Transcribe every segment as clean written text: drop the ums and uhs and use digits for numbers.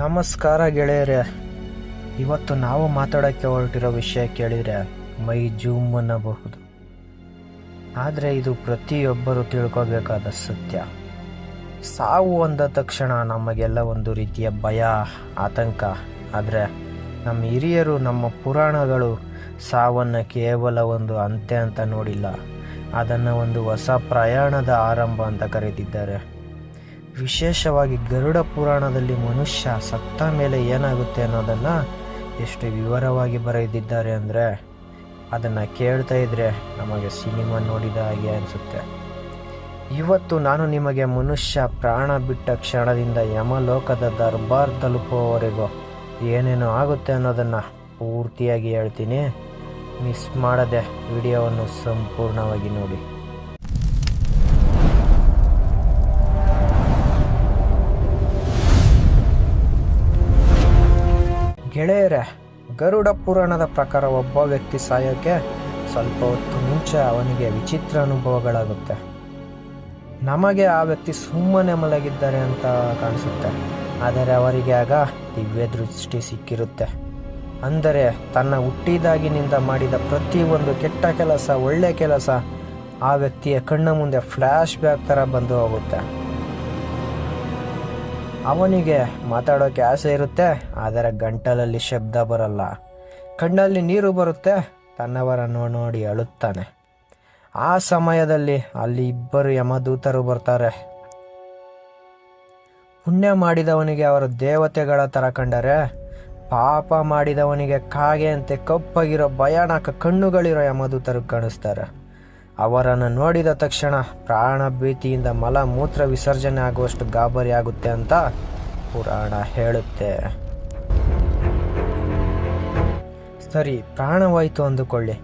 ನಮಸ್ಕಾರ ಗೆಳೆಯರೇ. ಇವತ್ತು ನಾವು ಮಾತಾಡೋಕ್ಕೆ ಹೊರಟಿರೋ ವಿಷಯ ಕೇಳಿದರೆ ಮೈ ಜೂಮ್ ಅನ್ನಬಹುದು. ಆದರೆ ಇದು ಪ್ರತಿಯೊಬ್ಬರು ತಿಳ್ಕೋಬೇಕಾದ ಸತ್ಯ. ಸಾವು ಅಂದ ತಕ್ಷಣ ನಮಗೆಲ್ಲ ಒಂದು ರೀತಿಯ ಭಯ, ಆತಂಕ. ಆದರೆ ನಮ್ಮ ಹಿರಿಯರು, ನಮ್ಮ ಪುರಾಣಗಳು ಸಾವನ್ನು ಕೇವಲ ಒಂದು ಅಂತ್ಯ ಅಂತ ನೋಡಿಲ್ಲ, ಅದನ್ನು ಒಂದು ಹೊಸ ಪ್ರಯಾಣದ ಆರಂಭ ಅಂತ ಕರೆದಿದ್ದಾರೆ. ವಿಶೇಷವಾಗಿ ಗರುಡ ಪುರಾಣದಲ್ಲಿ ಮನುಷ್ಯ ಸತ್ತ ಮೇಲೆ ಏನಾಗುತ್ತೆ ಅನ್ನೋದನ್ನು ಎಷ್ಟು ವಿವರವಾಗಿ ಬರೆದಿದ್ದಾರೆ ಅಂದರೆ ಅದನ್ನು ಕೇಳ್ತಾ ಇದ್ರೆ ನಮಗೆ ಸಿನಿಮಾ ನೋಡಿದ ಹಾಗೆ ಅನಿಸುತ್ತೆ. ಇವತ್ತು ನಾನು ನಿಮಗೆ ಮನುಷ್ಯ ಪ್ರಾಣ ಬಿಟ್ಟ ಕ್ಷಣದಿಂದ ಯಮಲೋಕದ ದರ್ಬಾರ್ ತಲುಪುವವರೆಗೂ ಏನೇನು ಆಗುತ್ತೆ ಅನ್ನೋದನ್ನು ಪೂರ್ತಿಯಾಗಿ ಹೇಳ್ತೀನಿ. ಮಿಸ್ ಮಾಡದೆ ವಿಡಿಯೋವನ್ನು ಸಂಪೂರ್ಣವಾಗಿ ನೋಡಿ. ಗೆಳೆಯರೇ, ಗರುಡ ಪುರಾಣದ ಪ್ರಕಾರ ಒಬ್ಬ ವ್ಯಕ್ತಿ ಸಾಯೋಕ್ಕೆ ಸ್ವಲ್ಪ ಹೊತ್ತು ಮುಂಚೆ ಅವನಿಗೆ ವಿಚಿತ್ರ ಅನುಭವಗಳಾಗುತ್ತೆ. ನಮಗೆ ಆ ವ್ಯಕ್ತಿ ಸುಮ್ಮನೆ ಮಲಗಿದ್ದಾರೆ ಅಂತ ಕಾಣಿಸುತ್ತೆ, ಆದರೆ ಅವರಿಗೆ ಆಗ ದಿವ್ಯ ದೃಷ್ಟಿ ಸಿಕ್ಕಿರುತ್ತೆ. ಅಂದರೆ ತನ್ನ ಹುಟ್ಟಿದಾಗಿನಿಂದ ಮಾಡಿದ ಪ್ರತಿಯೊಂದು ಕೆಟ್ಟ ಕೆಲಸ, ಒಳ್ಳೆ ಕೆಲಸ ಆ ವ್ಯಕ್ತಿಯ ಕಣ್ಣ ಮುಂದೆ ಫ್ಲ್ಯಾಶ್ ಬ್ಯಾಕ್ ಥರ ಬಂದು ಹೋಗುತ್ತೆ. ಅವನಿಗೆ ಮಾತಾಡೋಕ್ಕೆ ಆಸೆ ಇರುತ್ತೆ, ಆದರೆ ಗಂಟಲಲ್ಲಿ ಶಬ್ದ ಬರಲ್ಲ, ಕಣ್ಣಲ್ಲಿ ನೀರು ಬರುತ್ತೆ, ತನ್ನವರನ್ನು ನೋಡಿ ಅಳುತ್ತಾನೆ. ಆ ಸಮಯದಲ್ಲಿ ಅಲ್ಲಿ ಇಬ್ಬರು ಯಮದೂತರು ಬರ್ತಾರೆ. ಪುಣ್ಯ ಮಾಡಿದವನಿಗೆ ಅವರು ದೇವತೆಗಳ ಥರ ಕಂಡರೆ, ಪಾಪ ಮಾಡಿದವನಿಗೆ ಕಾಗೆಯಂತೆ ಕಪ್ಪಾಗಿರೋ ಭಯಾನಕ ಕಣ್ಣುಗಳಿರೋ ಯಮದೂತರು ಕಾಣಿಸ್ತಾರೆ. ಅವರನ್ನು ನೋಡಿದ ತಕ್ಷಣ ಪ್ರಾಣ ಭೀತಿಯಿಂದ ಮಲ ಮೂತ್ರ ವಿಸರ್ಜನೆ ಆಗುವಷ್ಟು ಗಾಬರಿ ಆಗುತ್ತೆ ಅಂತ ಪುರಾಣ ಹೇಳುತ್ತೆ. ಸರಿ, ಪ್ರಾಣವಾಯಿತು ಅಂದುಕೊಳ್ಳಿ.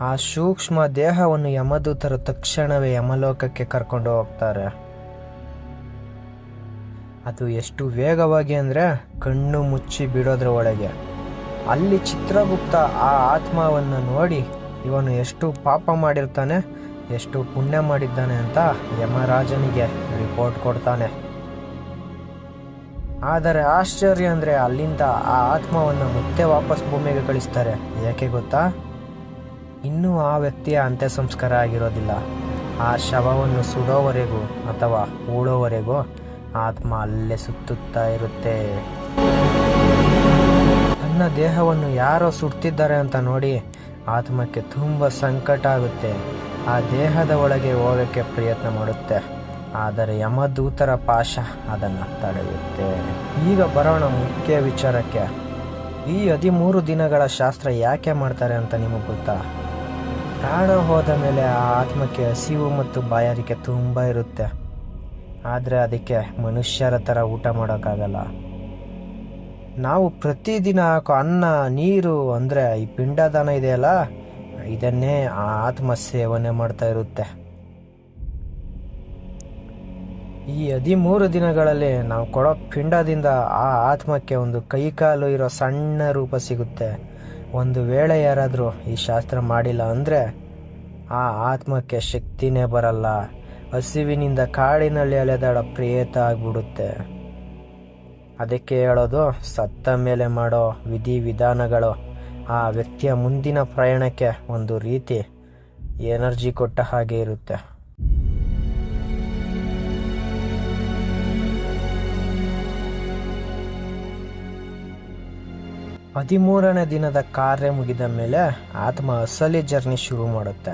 ಆ ಸೂಕ್ಷ್ಮ ದೇಹವನ್ನು ಯಮದೂತರು ತಕ್ಷಣವೇ ಯಮಲೋಕಕ್ಕೆ ಕರ್ಕೊಂಡು ಹೋಗ್ತಾರೆ. ಅದು ಎಷ್ಟು ವೇಗವಾಗಿ ಅಂದರೆ ಕಣ್ಣು ಮುಚ್ಚಿ ಬಿಡೋದ್ರ ಒಳಗೆ. ಅಲ್ಲಿ ಚಿತ್ರಗುಪ್ತ ಆ ಆತ್ಮವನ್ನು ನೋಡಿ ಇವನು ಎಷ್ಟು ಪಾಪ ಮಾಡಿರ್ತಾನೆ, ಎಷ್ಟು ಪುಣ್ಯ ಮಾಡಿದ್ದಾನೆ ಅಂತ ಯಮರಾಜನಿಗೆ ರಿಪೋರ್ಟ್ ಕೊಡ್ತಾನೆ. ಆದರೆ ಆಶ್ಚರ್ಯ ಅಂದರೆ ಅಲ್ಲಿಂದ ಆ ಆತ್ಮವನ್ನು ಮತ್ತೆ ವಾಪಸ್ ಭೂಮಿಗೆ ಕಳಿಸ್ತಾರೆ. ಯಾಕೆ ಗೊತ್ತಾ? ಇನ್ನೂ ಆ ವ್ಯಕ್ತಿಯ ಅಂತ್ಯ ಸಂಸ್ಕಾರ ಆಗಿರೋದಿಲ್ಲ. ಆ ಶವವನ್ನು ಸುಡೋವರೆಗೂ ಅಥವಾ ಹೂಳೋವರೆಗೂ ಆತ್ಮ ಅಲ್ಲೇ ಸುತ್ತುತ್ತಾ ಇರುತ್ತೆ. ತನ್ನ ದೇಹವನ್ನು ಯಾರೋ ಸುಡ್ತಿದ್ದಾರೆ ಅಂತ ನೋಡಿ ಆತ್ಮಕ್ಕೆ ತುಂಬ ಸಂಕಟ ಆಗುತ್ತೆ. ಆ ದೇಹದ ಒಳಗೆ ಹೋಗೋಕ್ಕೆ ಪ್ರಯತ್ನ ಮಾಡುತ್ತೆ, ಆದರೆ ಯಮದೂತರ ಪಾಶ ಅದನ್ನು ತಡೆಯುತ್ತೆ. ಈಗ ಬರೋಣ ಮುಖ್ಯ ವಿಚಾರಕ್ಕೆ. ಈ 13 ದಿನಗಳ ಶಾಸ್ತ್ರ ಯಾಕೆ ಮಾಡ್ತಾರೆ ಅಂತ ನಿಮಗೆ ಗೊತ್ತಾ? ಪ್ರಾಣ ಹೋದ ಮೇಲೆ ಆ ಆತ್ಮಕ್ಕೆ ಹಸಿವು ಮತ್ತು ಬಾಯಾರಿಕೆ ತುಂಬ ಇರುತ್ತೆ, ಆದರೆ ಅದಕ್ಕೆ ಮನುಷ್ಯರ ಥರ ಊಟ ಮಾಡೋಕ್ಕಾಗಲ್ಲ. ನಾವು ಪ್ರತಿದಿನ ಹಾಕೋ ಅನ್ನ, ನೀರು ಅಂದರೆ ಈ ಪಿಂಡದಾನ ಇದೆಯಲ್ಲ, ಇದನ್ನೇ ಆ ಆತ್ಮ ಸೇವನೆ ಮಾಡ್ತಾ ಇರುತ್ತೆ. ಈ 13 ದಿನಗಳಲ್ಲಿ ನಾವು ಕೊಡೋ ಪಿಂಡದಿಂದ ಆ ಆತ್ಮಕ್ಕೆ ಒಂದು ಕೈಕಾಲು ಇರೋ ಸಣ್ಣ ರೂಪ ಸಿಗುತ್ತೆ. ಒಂದು ವೇಳೆ ಯಾರಾದರೂ ಈ ಶಾಸ್ತ್ರ ಮಾಡಿಲ್ಲ ಅಂದರೆ ಆ ಆತ್ಮಕ್ಕೆ ಶಕ್ತಿನೇ ಬರಲ್ಲ. ಹಸಿವಿನಿಂದ ಕಾಡಿನಲ್ಲಿ ಅಲೆದಾಡೋ ಪ್ರೇತ ಆಗ್ಬಿಡುತ್ತೆ. ಅದಕ್ಕೆ ಹೇಳೋದು, ಸತ್ತ ಮೇಲೆ ಮಾಡೋ ವಿಧಿ ವಿಧಾನಗಳು ಆ ವ್ಯಕ್ತಿಯ ಮುಂದಿನ ಪ್ರಯಾಣಕ್ಕೆ ಒಂದು ರೀತಿ ಎನರ್ಜಿ ಕೊಟ್ಟ ಹಾಗೆ ಇರುತ್ತೆ. ಹದಿಮೂರನೇ ದಿನದ ಕಾರ್ಯ ಮುಗಿದ ಮೇಲೆ ಆತ್ಮ ಅಸಲಿ ಜರ್ನಿ ಶುರು ಮಾಡುತ್ತೆ.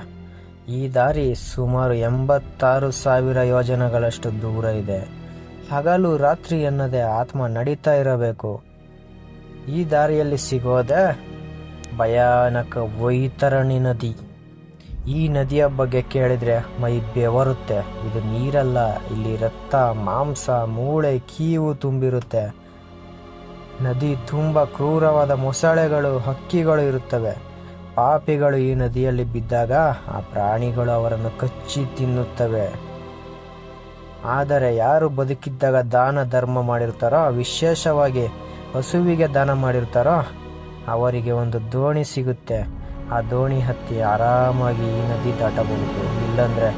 ಈ ದಾರಿ ಸುಮಾರು 86,000 ಯೋಜನೆಗಳಷ್ಟು ದೂರ ಇದೆ. ಹಗಲು ರಾತ್ರಿ ಎನ್ನದೆ ಆತ್ಮ ನಡೀತಾ ಇರಬೇಕು. ಈ ದಾರಿಯಲ್ಲಿ ಸಿಗೋದೆ ಭಯಾನಕ ವೈತರಣಿ ನದಿ. ಈ ನದಿಯ ಬಗ್ಗೆ ಕೇಳಿದರೆ ಮೈ ಬೆವರುತ್ತೆ. ಇದು ನೀರಲ್ಲ, ಇಲ್ಲಿ ರಕ್ತ, ಮಾಂಸ, ಮೂಳೆ, ಕೀವು ತುಂಬಿರುತ್ತೆ. ನದಿ ತುಂಬ ಕ್ರೂರವಾದ ಮೊಸಳೆಗಳು, ಹಕ್ಕಿಗಳು ಇರುತ್ತವೆ. ಪಾಪಿಗಳು ಈ ನದಿಯಲ್ಲಿ ಬಿದ್ದಾಗ ಆ ಪ್ರಾಣಿಗಳು ಅವರನ್ನು ಕಚ್ಚಿ ತಿನ್ನುತ್ತವೆ. ಆದರೆ ಯಾರು ಬದುಕಿದ್ದಾಗ ದಾನ ಧರ್ಮ ಮಾಡಿರ್ತಾರೋ, ವಿಶೇಷವಾಗಿ ಹಸುವಿಗೆ ದಾನ ಮಾಡಿರ್ತಾರೋ, ಅವರಿಗೆ ಒಂದು ದೋಣಿ ಸಿಗುತ್ತೆ. ಆ ದೋಣಿ ಹತ್ತಿ ಆರಾಮಾಗಿ ಈ ನದಿ ದಾಟಬಹುದು. ಇಲ್ಲಂದರೆ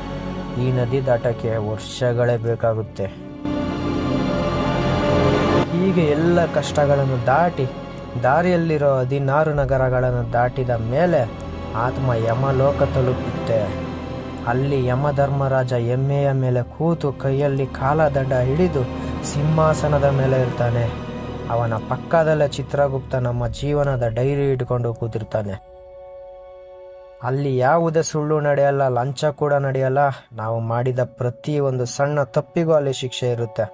ಈ ನದಿ ದಾಟಕ್ಕೆ ವರ್ಷಗಳೇ ಬೇಕಾಗುತ್ತೆ. ಈಗ ಹೀಗೆ ಎಲ್ಲ ಕಷ್ಟಗಳನ್ನು ದಾಟಿ ದಾರಿಯಲ್ಲಿರೋ 16 ನಗರಗಳನ್ನು ದಾಟಿದ ಮೇಲೆ ಆತ್ಮ ಯಮಲೋಕ ತಲುಪುತ್ತೆ. ಅಲ್ಲಿ ಯಮಧರ್ಮರಾಜ ಎಮ್ಮೆಯ ಮೇಲೆ ಕೂತು ಕೈಯಲ್ಲಿ ಕಾಲದಂಡ ಹಿಡಿದು ಸಿಂಹಾಸನದ ಮೇಲೆ ಇರ್ತಾನೆ. ಅವನ ಪಕ್ಕದಲ್ಲೇ ಚಿತ್ರಗುಪ್ತ ನಮ್ಮ ಜೀವನದ ಡೈರಿ ಇಟ್ಕೊಂಡು ಕೂತಿರ್ತಾನೆ. ಅಲ್ಲಿ ಯಾವುದೇ ಸುಳ್ಳು ನಡೆಯಲ್ಲ, ಲಂಚ ಕೂಡ ನಡೆಯಲ್ಲ. ನಾವು ಮಾಡಿದ ಪ್ರತಿಯೊಂದು ಸಣ್ಣ ತಪ್ಪಿಗೂ ಅಲ್ಲಿ ಶಿಕ್ಷೆ ಇರುತ್ತೆ.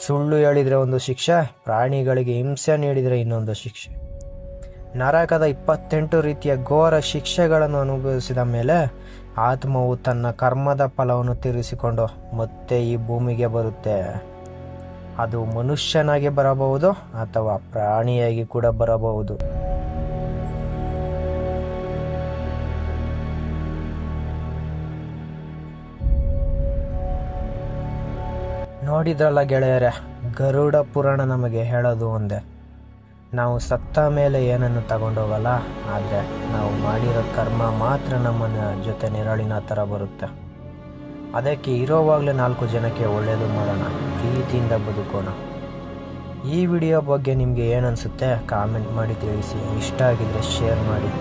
ಸುಳ್ಳು ಹೇಳಿದರೆ ಒಂದು ಶಿಕ್ಷೆ, ಪ್ರಾಣಿಗಳಿಗೆ ಹಿಂಸೆ ನೀಡಿದರೆ ಇನ್ನೊಂದು ಶಿಕ್ಷೆ. ನರಕದ 28 ರೀತಿಯ ಘೋರ ಶಿಕ್ಷೆಗಳನ್ನು ಅನುಭವಿಸಿದ ಮೇಲೆ ಆತ್ಮವು ತನ್ನ ಕರ್ಮದ ಫಲವನ್ನು ತೀರಿಸಿಕೊಂಡು ಮತ್ತೆ ಈ ಭೂಮಿಗೆ ಬರುತ್ತೆ. ಅದು ಮನುಷ್ಯನಾಗಿ ಬರಬಹುದು ಅಥವಾ ಪ್ರಾಣಿಯಾಗಿ ಕೂಡ ಬರಬಹುದು. ನೋಡಿದ್ರಲ್ಲ ಗೆಳೆಯರೆ, ಗರುಡ ಪುರಾಣ ನಮಗೆ ಹೇಳೋದು ಒಂದೇ, ನಾವು ಸತ್ತ ಮೇಲೆ ಏನನ್ನು ತಗೊಂಡೋಗಲ್ಲ, ಆದರೆ ನಾವು ಮಾಡಿರೋ ಕರ್ಮ ಮಾತ್ರ ನಮ್ಮನ್ನ ಜೊತೆ ನೆರಳಿನ ಥರ ಬರುತ್ತೆ. ಅದಕ್ಕೆ ಇರೋವಾಗಲೇ 4 ಜನಕ್ಕೆ ಒಳ್ಳೆಯದು ಮಾಡೋಣ, ಪ್ರೀತಿಯಿಂದ ಬದುಕೋಣ. ಈ ವಿಡಿಯೋ ಬಗ್ಗೆ ನಿಮಗೆ ಏನನ್ಸುತ್ತೆ ಕಾಮೆಂಟ್ ಮಾಡಿ ತಿಳಿಸಿ. ಇಷ್ಟ ಆಗಿದ್ರೆ ಶೇರ್ ಮಾಡಿ.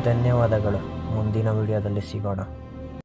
ಧನ್ಯವಾದಗಳು. ಮುಂದಿನ ವಿಡಿಯೋದಲ್ಲಿ ಸಿಗೋಣ.